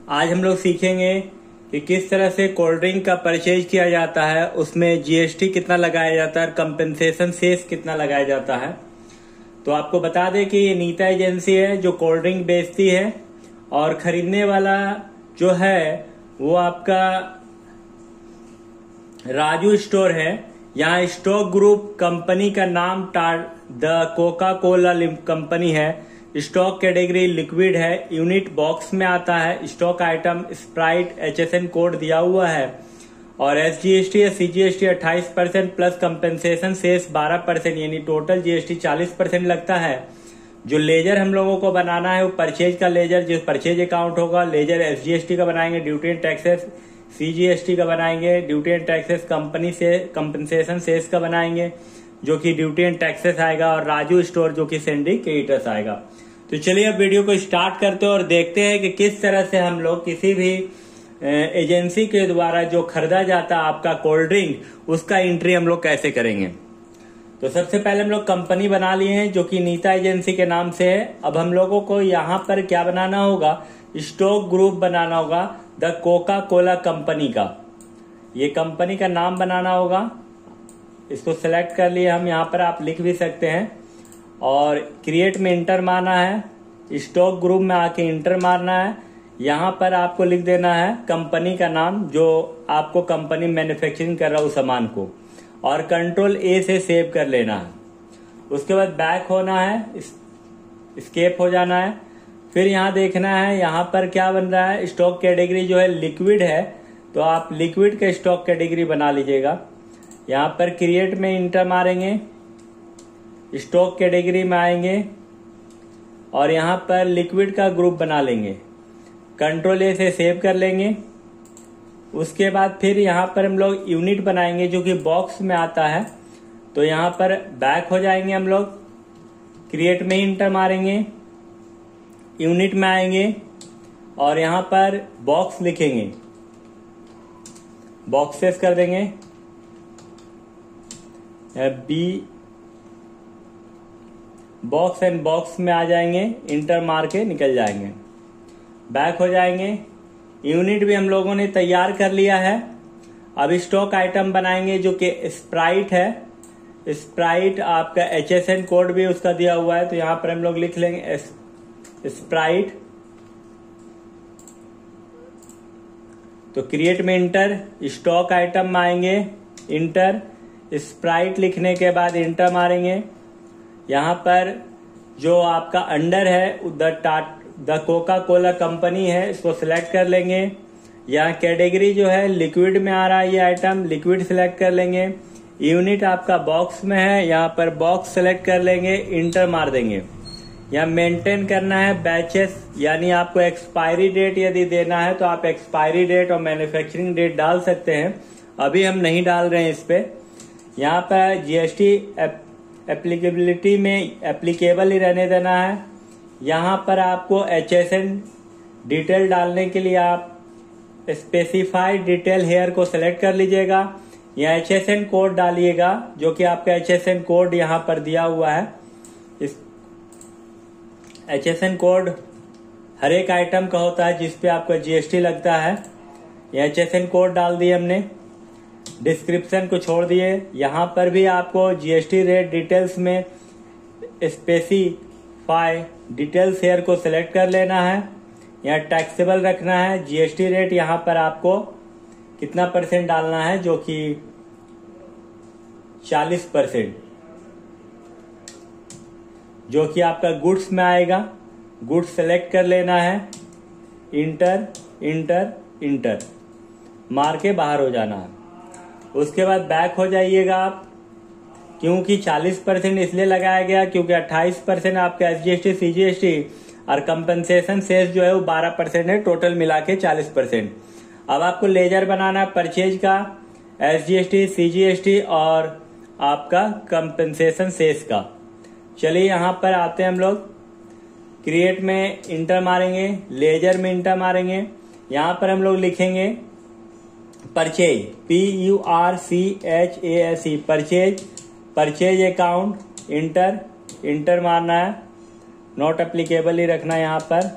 आज हम लोग सीखेंगे कि किस तरह से कोल्ड ड्रिंक का परचेज किया जाता है, उसमें जीएसटी कितना लगाया जाता है और कंपेंसेशन सेस कितना लगाया जाता है। तो आपको बता दें कि ये नीता एजेंसी है जो कोल्ड ड्रिंक बेचती है और खरीदने वाला जो है वो आपका राजू स्टोर है। यहाँ स्टॉक ग्रुप कंपनी का नाम द कोका कोला कंपनी है। स्टॉक कैटेगरी लिक्विड है, यूनिट बॉक्स में आता है। Stock item Sprite HSN code दिया हुआ है और SGST या CGST 28% प्लस कंपेंसेशन सेस 12%, यानी टोटल GST 40% लगता है। जो लेजर हम लोगों को बनाना है वो परचेज का लेजर, जो परचेज अकाउंट होगा, लेजर SGST का बनाएंगे, ड्यूटी एंड टैक्सेस CGST का बनाएंगे, ड्यूटी एंड टैक्सेस कंपनी से कंपेंसेशन सेस का बनाएंगे जो कि ड्यूटी एंड टैक्सेस आएगा, और राजू स्टोर जो कि सिंडिकेटर्स आएगा। तो चलिए अब वीडियो को स्टार्ट करते हैं और देखते हैं कि किस तरह से हम लोग किसी भी एजेंसी के द्वारा जो खरीदा जाता है आपका कोल्ड ड्रिंक, उसका एंट्री हम लोग कैसे करेंगे। तो सबसे पहले हम लोग कंपनी बना लिए हैं जो कि नीता एजेंसी के नाम से है। अब हम लोगों को यहाँ पर क्या बनाना होगा, स्टॉक ग्रुप बनाना होगा द कोका कोला कंपनी का। ये कंपनी का नाम बनाना होगा, इसको सिलेक्ट कर लिए हम। यहाँ पर आप लिख भी सकते हैं और क्रिएट में इंटर मारना है, स्टॉक ग्रुप में आके इंटर मारना है। यहाँ पर आपको लिख देना है कंपनी का नाम जो आपको कंपनी मैन्युफैक्चरिंग कर रहा है उस सामान को, और कंट्रोल A से सेव कर लेना है। उसके बाद बैक होना है, एस्केप हो जाना है। फिर यहाँ देखना है यहाँ पर क्या बन रहा है। स्टॉक कैटेगरी जो है लिक्विड है, तो आप लिक्विड का स्टॉक कैटेगरी बना लीजिएगा। यहाँ पर क्रिएट में इंटर मारेंगे, स्टॉक कैटेगरी में आएंगे और यहाँ पर लिक्विड का ग्रुप बना लेंगे। कंट्रोल A से सेव कर लेंगे। उसके बाद फिर यहाँ पर हम लोग यूनिट बनाएंगे जो कि बॉक्स में आता है। तो यहाँ पर बैक हो जाएंगे हम लोग, क्रिएट में इंटर मारेंगे, यूनिट में आएंगे और यहाँ पर बॉक्स लिखेंगे, बॉक्सेस कर देंगे बॉक्स एंड बॉक्स में आ जाएंगे, इंटर मार के निकल जाएंगे, बैक हो जाएंगे। यूनिट भी हम लोगों ने तैयार कर लिया है। अब स्टॉक आइटम बनाएंगे जो कि स्प्राइट है। स्प्राइट आपका HSN कोड भी उसका दिया हुआ है, तो यहाँ पर हम लोग लिख लेंगे स्प्राइट। तो क्रिएट में इंटर, स्टॉक आइटम में आएंगे, इंटर, स्प्राइट लिखने के बाद इंटर मारेंगे। यहाँ पर जो आपका अंडर है द कोका कोला कंपनी है, इसको सिलेक्ट कर लेंगे। यहाँ कैटेगरी जो है लिक्विड में आ रहा है, ये आइटम लिक्विड सिलेक्ट कर लेंगे। यूनिट आपका बॉक्स में है, यहाँ पर बॉक्स सिलेक्ट कर लेंगे, इंटर मार देंगे। यहाँ मेंटेन करना है बैचेस, यानी आपको एक्सपायरी डेट यदि देना है तो आप एक्सपायरी डेट और मैन्युफैक्चरिंग डेट डाल सकते हैं। अभी हम नहीं डाल रहे हैं इस पे। यहाँ पर GST एप्लीकेबिलिटी में एप्लीकेबल ही रहने देना है। यहाँ पर आपको HSN डिटेल डालने के लिए आप स्पेसिफाइड डिटेल हेयर को सिलेक्ट कर लीजिएगा। यहाँ HSN कोड डालिएगा जो कि आपका HSN कोड यहाँ पर दिया हुआ है। इस HSN कोड हर एक आइटम का होता है जिसपे आपका GST लगता है। यह HSN कोड डाल दिए हमने, डिस्क्रिप्शन को छोड़ दिए। यहाँ पर भी आपको GST रेट डिटेल्स में स्पेसिफाई डिटेल्स हेयर को सिलेक्ट कर लेना है। यहाँ टैक्सेबल रखना है। GST रेट यहाँ पर आपको कितना % डालना है, जो कि 40%, जो कि आपका गुड्स में आएगा। गुड्स सेलेक्ट कर लेना है, इंटर इंटर इंटर मार के बाहर हो जाना है। उसके बाद बैक हो जाइएगा आप, क्योंकि 40% इसलिए लगाया गया क्योंकि 28% आपका SGST CGST और कंपनसेशन सेस जो है वो 12% है, टोटल मिला के 40%। अब आपको लेजर बनाना है परचेज का, SGST CGST और आपका कंपनसेशन सेस का। चलिए यहाँ पर आते हैं हम लोग, क्रिएट में इंटर मारेंगे, लेजर में इंटर मारेंगे। यहाँ पर हम लोग लिखेंगे purchase, PURCHASE, purchase account, inter मारना है, नॉट एप्लीकेबल ही रखना है यहाँ पर।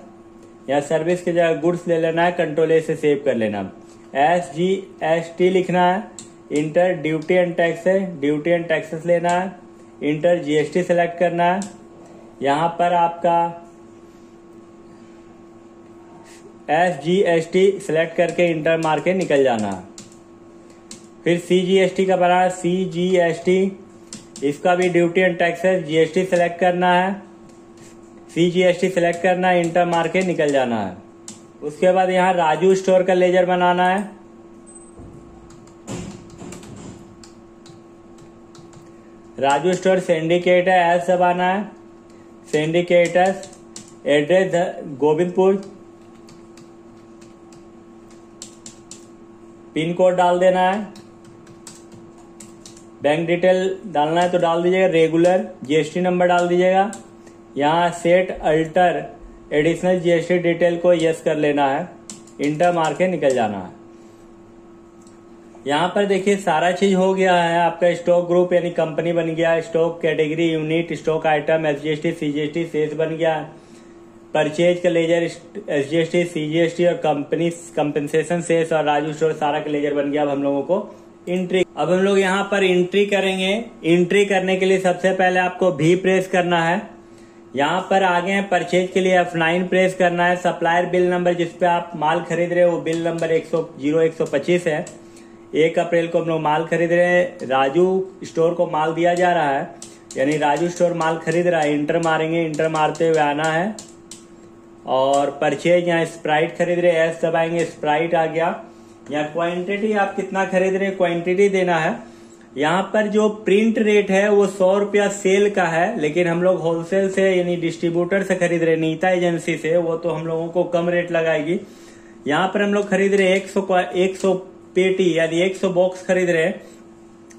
या सर्विस की जगह गुड्स ले लेना है, कंट्रोल ए से सेव कर लेना। SGST लिखना है, इंटर ड्यूटी एंड टैक्स है, ड्यूटी एंड टैक्सेस लेना है, इंटर GST सेलेक्ट करना है। यहाँ पर आपका SGST सेलेक्ट करके इंटर मार के निकल जाना है। फिर CGST का बना है, CGST, इसका भी duty and taxes GST select करना है, CGST सेलेक्ट करना है, इंटर मार के निकल जाना है। उसके बाद यहाँ राजू स्टोर का लेजर बनाना है। राजू स्टोर सिंडिकेट है, एस दबाना है, सिंडिकेटस, एड्रेस गोविंदपुर, पिन कोड डाल देना है, बैंक डिटेल डालना है तो डाल दीजिएगा, रेगुलर GST नंबर डाल दीजिएगा। यहाँ set alter additional GST detail को यस कर लेना है, इंटर मार के निकल जाना है। यहाँ पर देखिए सारा चीज हो गया है, आपका स्टॉक ग्रुप यानी कंपनी बन गया, stock category, unit, stock item, SGST, CGST, sales बन गया, परचेज का लेजर SGST, CGST और कंपनी कंपनसेशन सेल्स और राजू स्टोर सारा का लेजर बन गया। अब हम लोगों को एंट्री, अब हम लोग यहाँ पर एंट्री करेंगे। एंट्री करने के लिए सबसे पहले आपको V प्रेस करना है। यहाँ पर आगे हैं परचेज के लिए F9 प्रेस करना है। सप्लायर बिल नंबर जिसपे आप माल खरीद रहे हो वो बिल नंबर 0125 है। 1 अप्रैल को हम लोग माल खरीद रहे हैं, राजू स्टोर को माल दिया जा रहा है, यानी राजू स्टोर माल खरीद रहा है। इंटर मारेंगे, इंटर मारते हुए आना है और परचेज यहाँ स्प्राइट खरीद रहे हैं, एस दबाएंगे, स्प्राइट आ गया। यहाँ क्वांटिटी आप कितना खरीद रहे हैं क्वांटिटी देना है। यहाँ पर जो प्रिंट रेट है वो 100 रुपया सेल का है, लेकिन हम लोग होलसेल से यानी डिस्ट्रीब्यूटर से खरीद रहे हैं, नीता एजेंसी से, वो तो हम लोगों को कम रेट लगाएगी। यहाँ पर हम लोग खरीद रहे हैं 100 पेटी यानी 100 बॉक्स खरीद रहे हैं,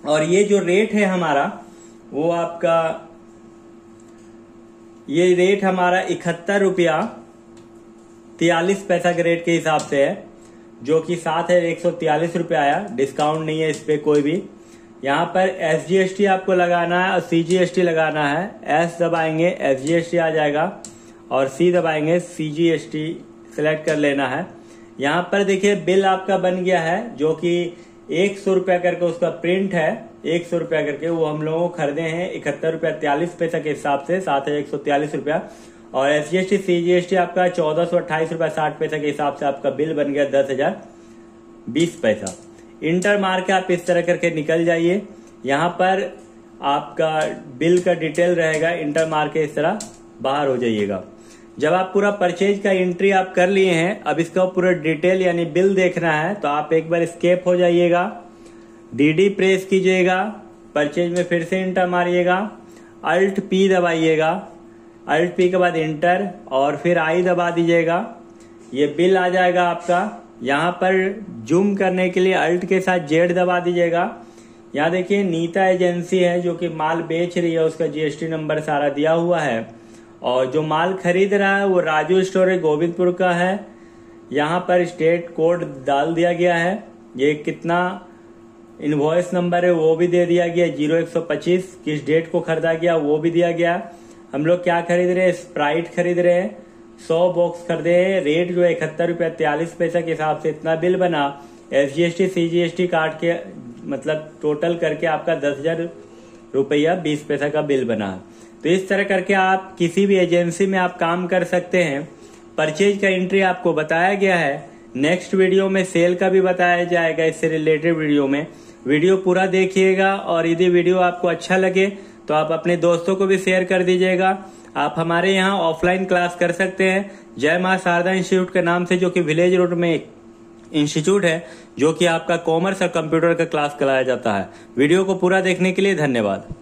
और ये जो रेट है हमारा वो आपका, ये रेट हमारा 71 रुपया 43 पैसा के रेट के हिसाब से है, जो कि साथ है 143 रुपया आया, डिस्काउंट नहीं है इस पे कोई भी। यहाँ पर SGST आपको लगाना है और CGST लगाना है। S दबाएंगे SGST आ जाएगा और C दबाएंगे CGST सिलेक्ट कर लेना है। यहाँ पर देखिए बिल आपका बन गया है, जो कि 100 रुपया करके उसका प्रिंट है, 100 रुपया करके वो हम लोगों को खरीदे हैं 71 रुपया 43 पैसा के हिसाब से, साथ है 143 रुपया। और SGST CGST आपका 1428 रुपया 60 पैसा के हिसाब से आपका बिल बन गया 10,020 पैसा। इंटर मार के आप इस तरह करके निकल जाइए। यहाँ पर आपका बिल का डिटेल रहेगा, इंटर मार के इस तरह बाहर हो जाइएगा। जब आप पूरा परचेज का एंट्री आप कर लिए हैं, अब इसका पूरा डिटेल यानी बिल देखना है तो आप एक बार स्केप हो जाइएगा, DD प्रेस कीजिएगा, परचेज में फिर से इंटर मारिएगा, Alt P दबाइएगा, Alt P के बाद इंटर और फिर I दबा दीजिएगा, ये बिल आ जाएगा आपका। यहाँ पर जूम करने के लिए Alt के साथ Z दबा दीजिएगा। यहाँ देखिए नीता एजेंसी है जो कि माल बेच रही है, उसका GST नंबर सारा दिया हुआ है, और जो माल खरीद रहा है वो राजू स्टोर गोविंदपुर का है। यहाँ पर स्टेट कोड डाल दिया गया है, ये कितना इनवॉइस नंबर है वो भी दे दिया गया, 0125, किस डेट को खरीदा गया वो भी दिया गया। हम लोग क्या खरीद रहे हैं, स्प्राइट खरीद रहे हैं, 100 बॉक्स खरीदे हैं, रेट जो है 71 रुपया 43 पैसा के हिसाब से इतना बिल बना। SGST CGST काट के मतलब टोटल करके आपका 10,000 रुपया 20 पैसा का बिल बना। तो इस तरह करके आप किसी भी एजेंसी में आप काम कर सकते हैं। परचेज का एंट्री आपको बताया गया है, नेक्स्ट वीडियो में सेल का भी बताया जाएगा, इससे रिलेटेड वीडियो में। वीडियो पूरा देखिएगा और यदि वीडियो आपको अच्छा लगे तो आप अपने दोस्तों को भी शेयर कर दीजिएगा। आप हमारे यहाँ ऑफलाइन क्लास कर सकते हैं, जय मां शारदा इंस्टीट्यूट के नाम से, जो कि विलेज रोड में इंस्टीट्यूट है, जो कि आपका कॉमर्स और कंप्यूटर का क्लास कराया जाता है। वीडियो को पूरा देखने के लिए धन्यवाद।